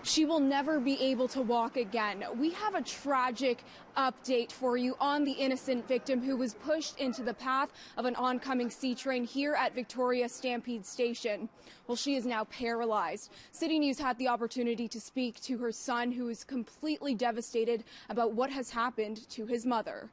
She will never be able to walk again. We have a tragic update for you on the innocent victim who was pushed into the path of an oncoming C train here at Victoria Stampede Station. Well, she is now paralyzed. City News had the opportunity to speak to her son, who is completely devastated about what has happened to his mother.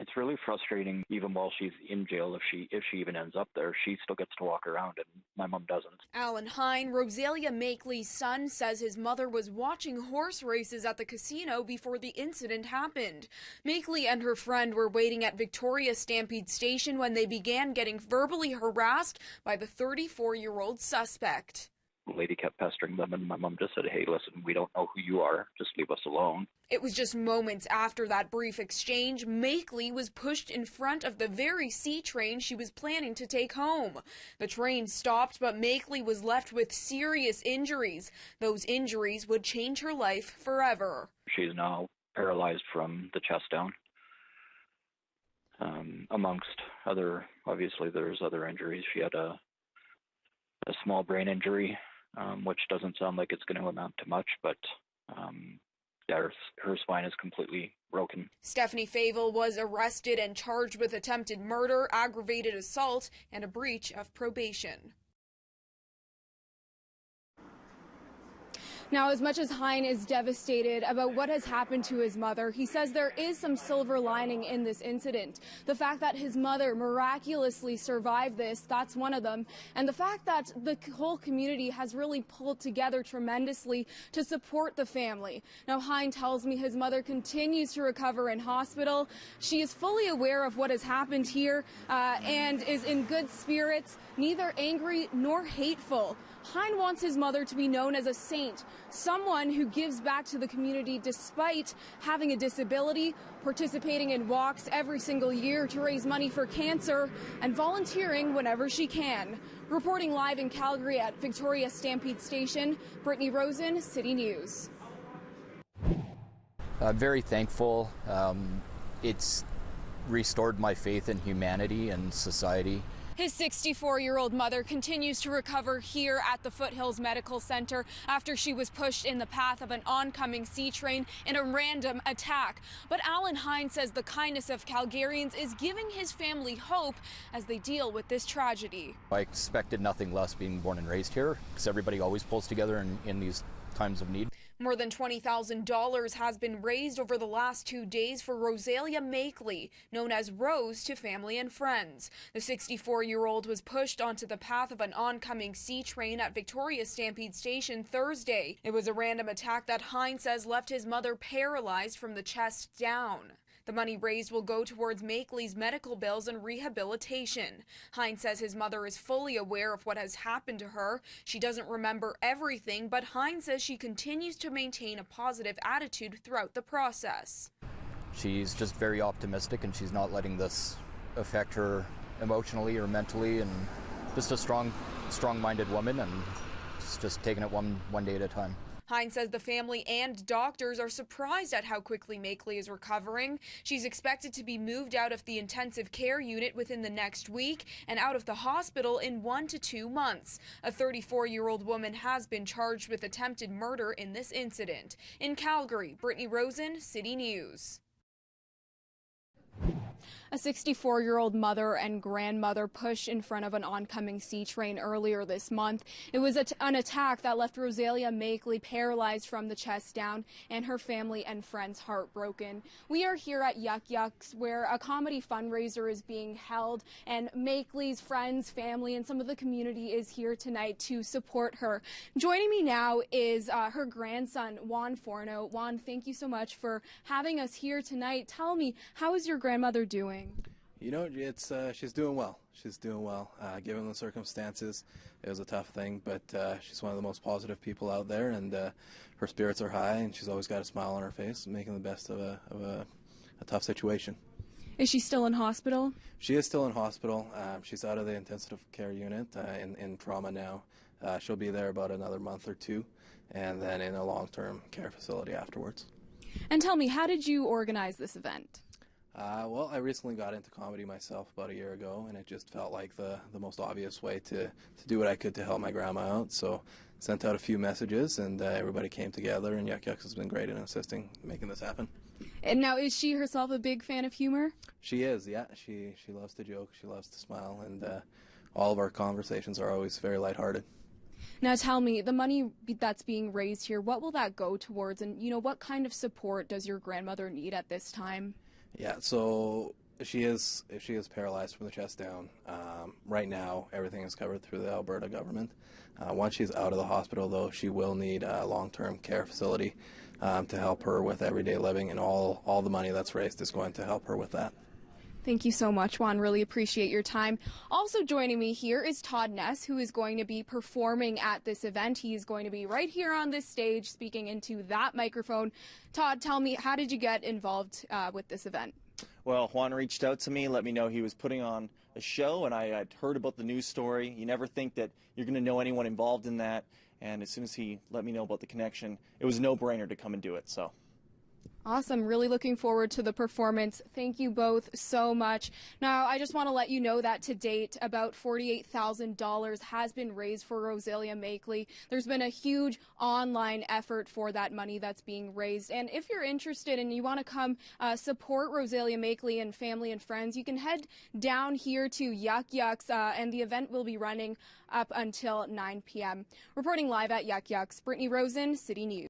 It's really frustrating. Even while she's in jail, if she even ends up there, she still gets to walk around, and my mom doesn't. Alan Hine, Rosalia Makeley's son, says his mother was watching horse races at the casino before the incident happened. Makeley and her friend were waiting at Victoria Stampede Station when they began getting verbally harassed by the 34-year-old suspect. The lady kept pestering them, and my mom just said, "Hey, listen, we don't know who you are. Just leave us alone." It was just moments after that brief exchange, Makeley was pushed in front of the very C train she was planning to take home. The train stopped, but Makeley was left with serious injuries. Those injuries would change her life forever. She's now paralyzed from the chest down. Amongst other, obviously there's other injuries. She had a small brain injury, which doesn't sound like it's going to amount to much, but her spine is completely broken. Stephanie Favel was arrested and charged with attempted murder, aggravated assault, and a breach of probation. Now, as much as Hine is devastated about what has happened to his mother, he says there is some silver lining in this incident. The fact that his mother miraculously survived this, that's one of them. And the fact that the whole community has really pulled together tremendously to support the family. Now, Hine tells me his mother continues to recover in hospital. She is fully aware of what has happened here and is in good spirits, neither angry nor hateful. Hine wants his mother to be known as a saint, someone who gives back to the community despite having a disability, participating in walks every single year to raise money for cancer, and volunteering whenever she can. Reporting live in Calgary at Victoria Stampede Station, Brittany Rosen, City News. I'm very thankful. It's restored my faith in humanity and society. His 64-year-old mother continues to recover here at the Foothills Medical Center after she was pushed in the path of an oncoming C train in a random attack. But Alan Hine says the kindness of Calgarians is giving his family hope as they deal with this tragedy. I expected nothing less being born and raised here, because everybody always pulls together in these times of need. More than $20,000 has been raised over the last 2 days for Rosalia Makeley, known as Rose to family and friends. The 64-year-old was pushed onto the path of an oncoming C train at Victoria Stampede Station Thursday. It was a random attack that Hine says left his mother paralyzed from the chest down. The money raised will go towards Makeley's medical bills and rehabilitation. Hine says his mother is fully aware of what has happened to her. She doesn't remember everything, but Hine says she continues to maintain a positive attitude throughout the process. She's just very optimistic, and she's not letting this affect her emotionally or mentally, and just a strong-minded woman, and just taking it one day at a time. Hine says the family and doctors are surprised at how quickly Makeley is recovering. She's expected to be moved out of the intensive care unit within the next week and out of the hospital in 1 to 2 months. A 34-year-old woman has been charged with attempted murder in this incident. In Calgary, Brittany Rosen, City News. A 64-year-old mother and grandmother pushed in front of an oncoming C train earlier this month. It was an attack that left Rosalia Makeley paralyzed from the chest down and her family and friends heartbroken. We are here at Yuck Yucks, where a comedy fundraiser is being held, and Makeley's friends, family, and some of the community is here tonight to support her. Joining me now is her grandson, Juan Forno. Juan, thank you so much for having us here tonight. Tell me, how is your grandmother doing? You know, she's doing well. She's doing well. Given the circumstances, it was a tough thing, but she's one of the most positive people out there, and her spirits are high, and she's always got a smile on her face, making the best of a tough situation. Is she still in hospital? She is still in hospital. She's out of the intensive care unit in trauma now. She'll be there about another month or two, and then in a long-term care facility afterwards. And tell me, how did you organize this event? Well, I recently got into comedy myself about a year ago, and it just felt like the most obvious way to do what I could to help my grandma out. So sent out a few messages, and everybody came together, and Yuck Yucks has been great in assisting making this happen. And now, is she herself a big fan of humor? She is, yeah. She loves to joke, she loves to smile, and all of our conversations are always very lighthearted. Now tell me, the money that's being raised here, what will that go towards? And, what kind of support does your grandmother need at this time? Yeah, so she is paralyzed from the chest down. Right now, everything is covered through the Alberta government. Once she's out of the hospital, though, she will need a long-term care facility to help her with everyday living, and all the money that's raised is going to help her with that. Thank you so much, Juan. Really appreciate your time. Also joining me here is Todd Ness, who is going to be performing at this event. He is going to be right here on this stage speaking into that microphone. Todd, tell me, how did you get involved with this event? Well, Juan reached out to me, let me know he was putting on a show, and I had heard about the news story. You never think that you're going to know anyone involved in that, and as soon as he let me know about the connection, it was a no-brainer to come and do it. So. Awesome. Really looking forward to the performance. Thank you both so much. Now, I just want to let you know that to date, about $48,000 has been raised for Rosalia Makeley. There's been a huge online effort for that money that's being raised. And if you're interested and you want to come support Rosalia Makeley and family and friends, you can head down here to Yuck Yucks, and the event will be running up until 9 p.m. Reporting live at Yuck Yucks, Brittany Rosen, City News.